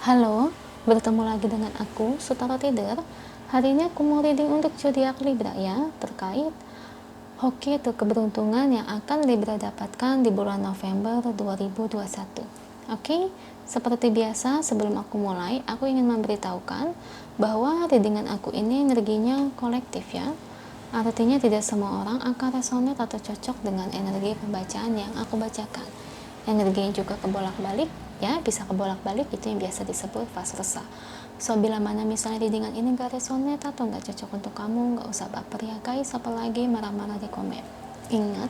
Halo, bertemu lagi dengan aku, Sutaro Tider. Hari ini aku mau reading untuk zodiak Libra ya, terkait hoki atau keberuntungan yang akan Libra dapatkan di bulan November 2021. Oke, seperti biasa sebelum aku mulai, aku ingin memberitahukan bahwa readingan aku ini energinya kolektif ya. Artinya tidak semua orang akan resonate atau cocok dengan energi pembacaan yang aku bacakan. Energinya juga kebolak-balik ya, bisa kebolak-balik, itu yang biasa disebut fase resah. So bila mana misalnya readingan ini gak resonate atau gak cocok untuk kamu, gak usah baper ya guys, apalagi marah-marah di komen. Ingat,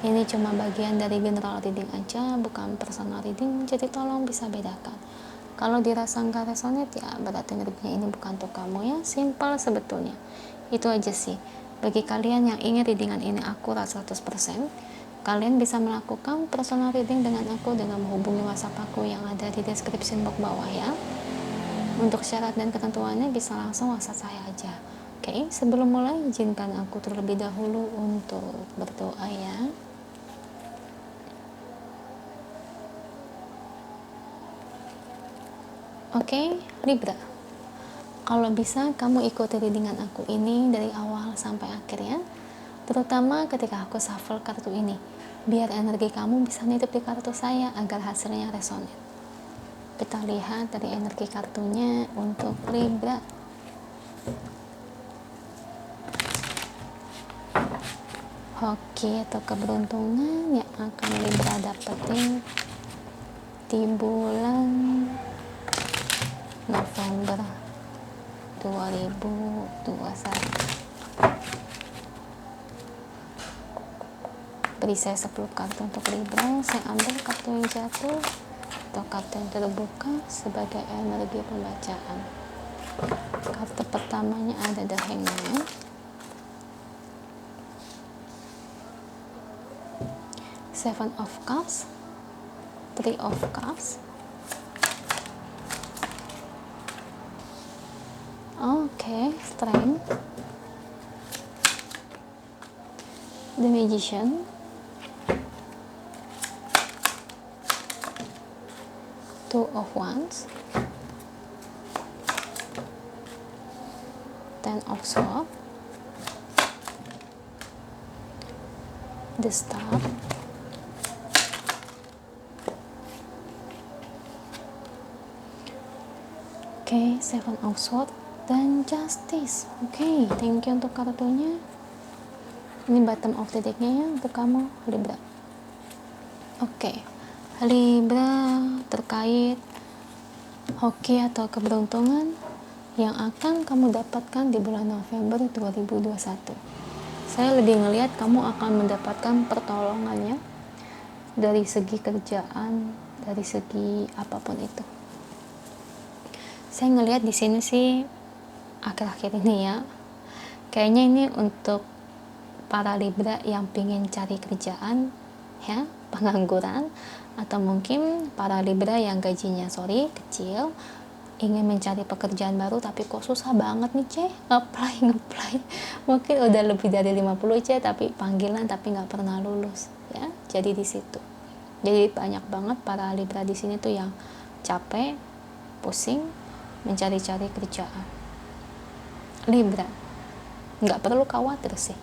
ini cuma bagian dari general reading aja, bukan personal reading, jadi tolong bisa bedakan. Kalau dirasa gak resonate ya berarti energinya ini bukan untuk kamu ya, simple sebetulnya. Itu aja sih. Bagi kalian yang ingin readingan ini akurat 100%, kalian bisa melakukan personal reading dengan aku dengan menghubungi WhatsApp aku yang ada di description box bawah ya. Untuk syarat dan ketentuannya bisa langsung WhatsApp saya aja. Oke, sebelum mulai izinkan aku terlebih dahulu untuk berdoa ya. Oke, Libra. Kalau bisa kamu ikuti readingan aku ini dari awal sampai akhir ya. Terutama ketika aku shuffle kartu ini, biar energi kamu bisa nitip di kartu saya agar hasilnya resonate. Kita lihat dari energi kartunya untuk Libra. Hoki atau keberuntungan yang akan Libra dapetin di bulan November 2021. Beri saya 10 kartu untuk Libra. Saya ambil kartu yang jatuh atau kartu yang terbuka sebagai energi pembacaan. Kartu pertamanya ada The Hangman, Seven of Cups, Three of Cups, Strength, The Magician, Two of Wands, Ten of Swords, The Star, Seven of Swords, dan Justice. Thank you untuk kartunya. Ini bottom of the decknya ya untuk kamu Libra. Libra, terkait hoki atau keberuntungan yang akan kamu dapatkan di bulan November 2021. Saya lebih ngelihat kamu akan mendapatkan pertolongannya dari segi kerjaan, dari segi apapun itu. Saya ngelihat di sini sih akhir-akhir ini ya, kayaknya ini untuk para Libra yang pengen cari kerjaan ya, pengangguran, atau mungkin para Libra yang gajinya kecil, ingin mencari pekerjaan baru tapi kok susah banget nih apply mungkin udah lebih dari 50 tapi panggilan tapi nggak pernah lulus ya. Jadi di situ, jadi banyak banget para Libra di sini tuh yang capek, pusing mencari-cari kerjaan. Libra, nggak perlu khawatir sih,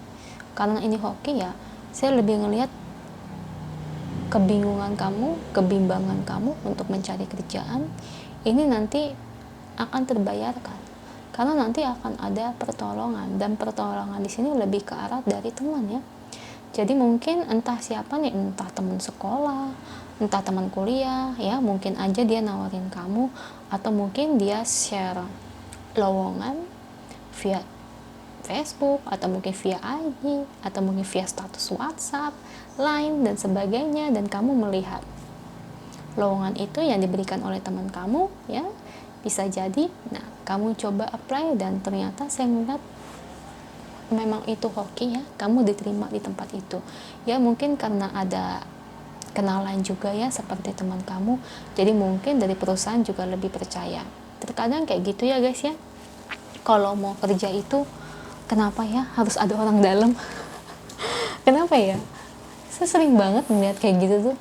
karena ini hoki ya. Saya lebih ngelihat kebingungan kamu, kebimbangan kamu untuk mencari kerjaan ini nanti akan terbayarkan, karena nanti akan ada pertolongan, dan pertolongan di sini lebih ke arah dari teman ya. Jadi mungkin entah siapa nih, entah teman sekolah, entah teman kuliah ya, mungkin aja dia nawarin kamu, atau mungkin dia share lowongan via Facebook, atau mungkin via IG, atau mungkin via status WhatsApp, Line, dan sebagainya, dan kamu melihat lowongan itu yang diberikan oleh teman kamu ya, bisa jadi nah kamu coba apply dan ternyata saya melihat memang itu hoki ya, kamu diterima di tempat itu ya. Mungkin karena ada kenalan juga ya seperti teman kamu, jadi mungkin dari perusahaan juga lebih percaya. Terkadang kayak gitu ya guys ya, kalau mau kerja itu kenapa ya harus ada orang dalam kenapa ya, saya sering banget melihat kayak gitu tuh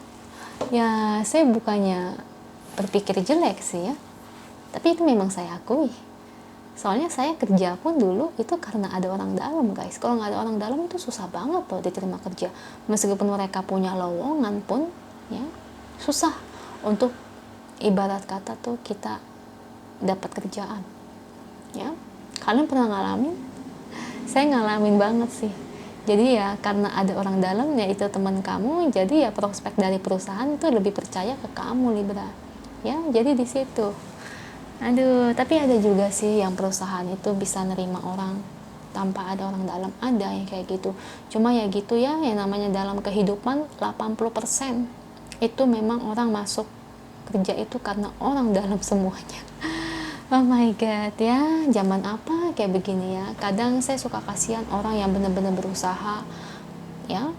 ya. Saya bukannya berpikir jelek sih ya, Tapi itu memang saya akui. Soalnya saya kerja pun dulu itu karena ada orang dalam, guys. Kalau nggak ada orang dalam itu susah banget loh diterima kerja. Meskipun mereka punya lowongan pun, ya susah untuk ibarat kata tuh kita dapat kerjaan. Ya, kalian pernah ngalamin? Saya ngalamin banget sih. Jadi ya karena ada orang dalam, yaitu teman kamu, jadi ya prospek dari perusahaan itu lebih percaya ke kamu, Libra. Ya, jadi di situ. Aduh, tapi ada juga sih yang perusahaan itu bisa nerima orang tanpa ada orang dalam. Ada yang kayak gitu. Cuma ya gitu ya, yang namanya dalam kehidupan 80% itu memang orang masuk kerja itu karena orang dalam semuanya. Oh my god, ya zaman apa kayak begini ya. Kadang saya suka kasihan orang yang benar-benar berusaha, ya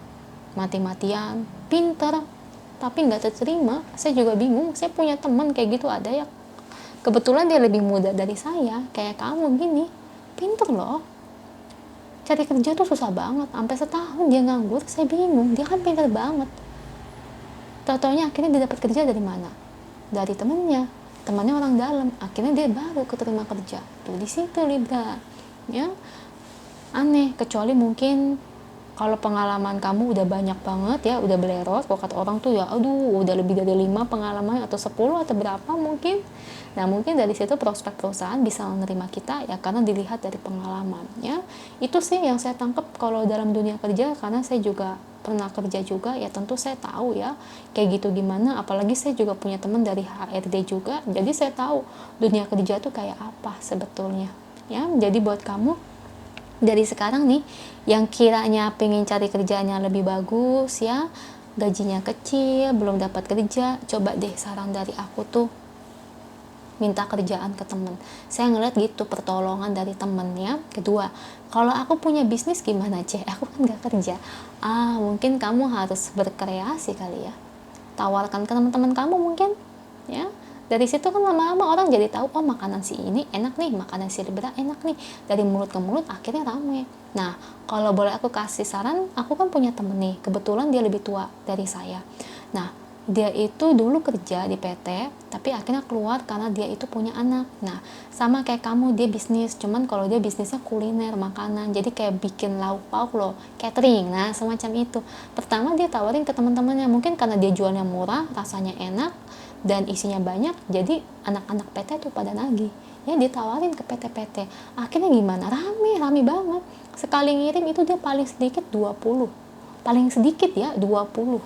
mati-matian, pinter, tapi nggak terterima. Saya juga bingung. Saya punya teman kayak gitu, ada ya. Kebetulan dia lebih muda dari saya, kayak kamu gini, pinter loh. Cari kerja tuh susah banget, sampai setahun dia nganggur. Saya bingung, dia kan pinter banget. Tau-taunya akhirnya dia dapat kerja dari mana? Dari temannya orang dalam. Akhirnya dia baru keterima kerja. Tuh di situ Libra, ya aneh. Kecuali mungkin kalau pengalaman kamu udah banyak banget ya, udah belerot. Kalau kata orang tuh ya, aduh udah lebih dari 5 pengalaman atau 10 atau berapa mungkin. Nah mungkin dari situ prospek perusahaan bisa menerima kita ya, karena dilihat dari pengalaman ya. Itu sih yang saya tangkap kalau dalam dunia kerja, karena saya juga pernah kerja juga ya, tentu saya tahu ya kayak gitu gimana. Apalagi saya juga punya teman dari HRD juga, jadi saya tahu dunia kerja tuh kayak apa sebetulnya ya. Jadi buat kamu dari sekarang nih yang kiranya pengen cari kerjanya lebih bagus ya, gajinya kecil, belum dapat kerja, coba deh saran dari aku tuh, minta kerjaan ke temen. Saya ngeliat gitu, pertolongan dari temen ya. Kedua, kalau aku punya bisnis gimana Ceh? Aku kan gak kerja. Mungkin kamu harus berkreasi kali ya. Tawarkan ke teman-teman kamu mungkin ya. Dari situ kan lama-lama orang jadi tahu, oh makanan si ini enak nih, makanan si Libra enak nih. Dari mulut ke mulut akhirnya rame. Nah, kalau boleh aku kasih saran, aku kan punya temen nih, kebetulan dia lebih tua dari saya. Nah, dia itu dulu kerja di PT, tapi akhirnya keluar karena dia itu punya anak. Nah, sama kayak kamu, dia bisnis, cuman kalau dia bisnisnya kuliner, makanan, jadi kayak bikin lauk pauk loh, catering, nah semacam itu. Pertama dia tawarin ke teman-temannya, mungkin karena dia jualnya murah, rasanya enak, dan isinya banyak, jadi anak-anak PT tuh pada nagih. Ya ditawarin ke PT-PT. Akhirnya gimana? Rame banget. Sekali ngirim itu dia paling sedikit 20. Paling sedikit ya 20.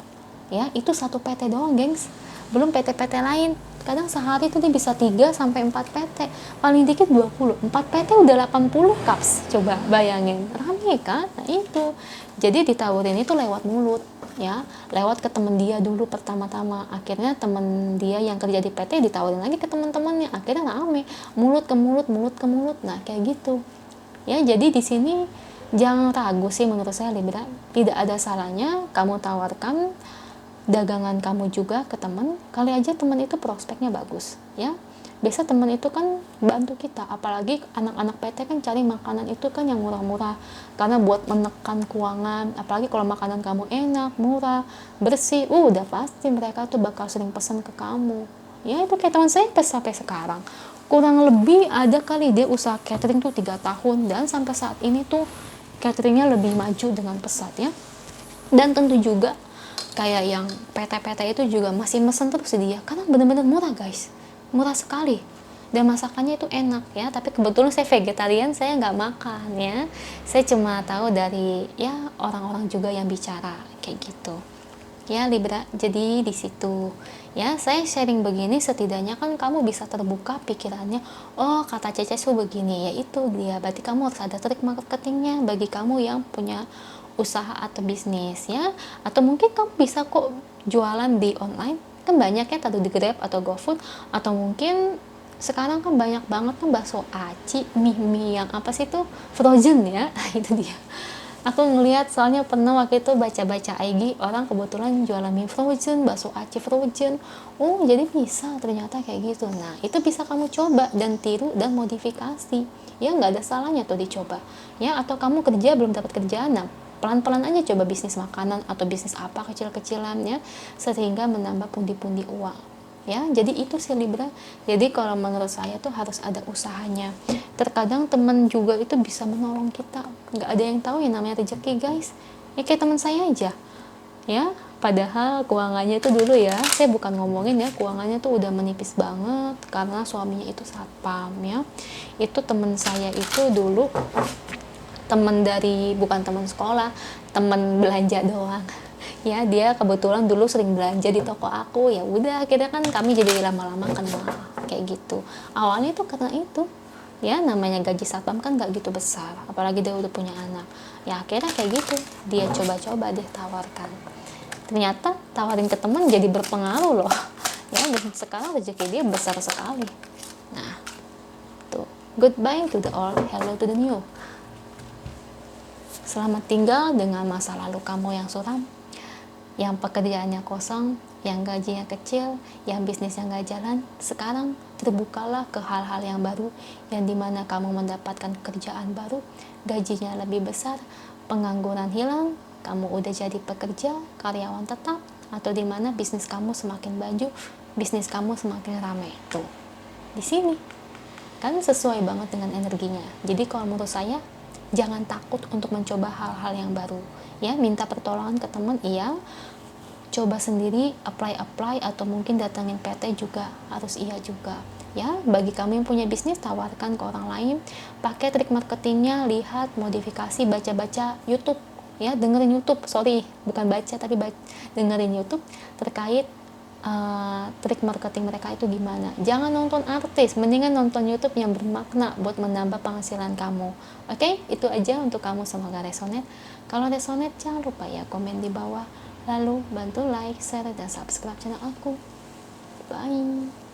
Ya, itu satu PT doang, gengs. Belum PT-PT lain. Kadang sehari itu dia bisa 3 sampai 4 PT. Paling dikit 20. 4 PT udah 80 cups. Coba bayangin. Rame kan? Nah, itu. Jadi ditawarin itu lewat mulut, ya. Lewat ke temen dia dulu pertama-tama. Akhirnya temen dia yang kerja di PT ditawarin lagi ke teman-temannya. Akhirnya rame. Mulut ke mulut, mulut ke mulut. Nah, kayak gitu. Ya, jadi di sini jangan ragu sih menurut saya Libra. Tidak ada salahnya kamu tawarkan dagangan kamu juga ke teman, kali aja teman itu prospeknya bagus ya. Biasa teman itu kan bantu kita, apalagi anak-anak PT kan cari makanan itu kan yang murah-murah, karena buat menekan keuangan. Apalagi kalau makanan kamu enak, murah, bersih, udah pasti mereka tuh bakal sering pesan ke kamu ya. Itu kayak teman saya sampai sekarang kurang lebih ada kali dia usaha catering tuh 3 tahun, dan sampai saat ini tuh cateringnya lebih maju dengan pesat ya. Dan tentu juga kayak yang PT-PT itu juga masih mesen terus dia, karena bener-bener murah guys, murah sekali, dan masakannya itu enak ya. Tapi kebetulan saya vegetarian, saya nggak makan ya, saya cuma tahu dari ya orang-orang juga yang bicara kayak gitu ya Libra. Jadi di situ ya saya sharing begini, setidaknya kan kamu bisa terbuka pikirannya. Oh kata Cece su begini, ya itu dia, berarti kamu harus ada trik marketingnya bagi kamu yang punya usaha atau bisnis ya. Atau mungkin kamu bisa kok jualan di online, kan banyak ya, tadi di Grab atau GoFood. Atau mungkin sekarang kan banyak banget kan bakso aci, mie yang apa sih itu frozen ya. Itu dia, aku ngelihat soalnya pernah waktu itu baca-baca IG orang kebetulan jualan mie frozen, bakso aci frozen. Oh jadi bisa ternyata kayak gitu. Nah itu bisa kamu coba dan tiru dan modifikasi ya, nggak ada salahnya tuh dicoba ya. Atau kamu kerja belum dapat kerjaan, nah pelan-pelan aja coba bisnis makanan atau bisnis apa kecil-kecilan ya, sehingga menambah pundi-pundi uang ya. Jadi itu sih Libra. Jadi kalau menurut saya tuh harus ada usahanya. Terkadang teman juga itu bisa menolong kita, nggak ada yang tahu yang namanya rezeki guys. Ya kayak teman saya aja ya, padahal keuangannya itu dulu ya, saya bukan ngomongin ya, keuangannya tuh udah menipis banget karena suaminya itu satpam ya. Itu teman saya itu dulu teman dari, bukan teman sekolah, teman belanja doang ya. Dia kebetulan dulu sering belanja di toko aku, ya udah akhirnya kan kami jadi lama-lama kenal kayak gitu. Awalnya tuh karena itu ya, namanya gaji satpam kan gak gitu besar, apalagi dia udah punya anak ya. Akhirnya kayak gitu, dia coba-coba deh tawarkan, ternyata tawarin ke teman jadi berpengaruh loh ya, dan sekarang rezeki dia besar sekali. Nah tuh, goodbye to the old, hello to the new. Selamat tinggal dengan masa lalu kamu yang suram, yang pekerjaannya kosong, yang gajinya kecil, yang bisnisnya gak jalan. Sekarang terbukalah ke hal-hal yang baru, yang dimana kamu mendapatkan kerjaan baru, gajinya lebih besar, pengangguran hilang, kamu udah jadi pekerja, karyawan tetap, atau dimana bisnis kamu semakin maju, bisnis kamu semakin ramai. Tuh, di sini kan sesuai banget dengan energinya. Jadi kalau menurut saya, jangan takut untuk mencoba hal-hal yang baru ya. Minta pertolongan ke teman iya, coba sendiri, apply atau mungkin datangin PT juga harus iya juga ya. Bagi kamu yang punya bisnis, tawarkan ke orang lain, pakai trik marketingnya, lihat, modifikasi, baca-baca YouTube ya, dengerin YouTube, bukan baca tapi dengerin YouTube terkait trik marketing mereka itu gimana. Jangan nonton artis, mendingan nonton YouTube yang bermakna buat menambah penghasilan kamu. Oke, itu aja untuk kamu, semoga resonate. Kalau resonate jangan lupa ya komen di bawah, lalu bantu like, share, dan subscribe channel aku. Bye.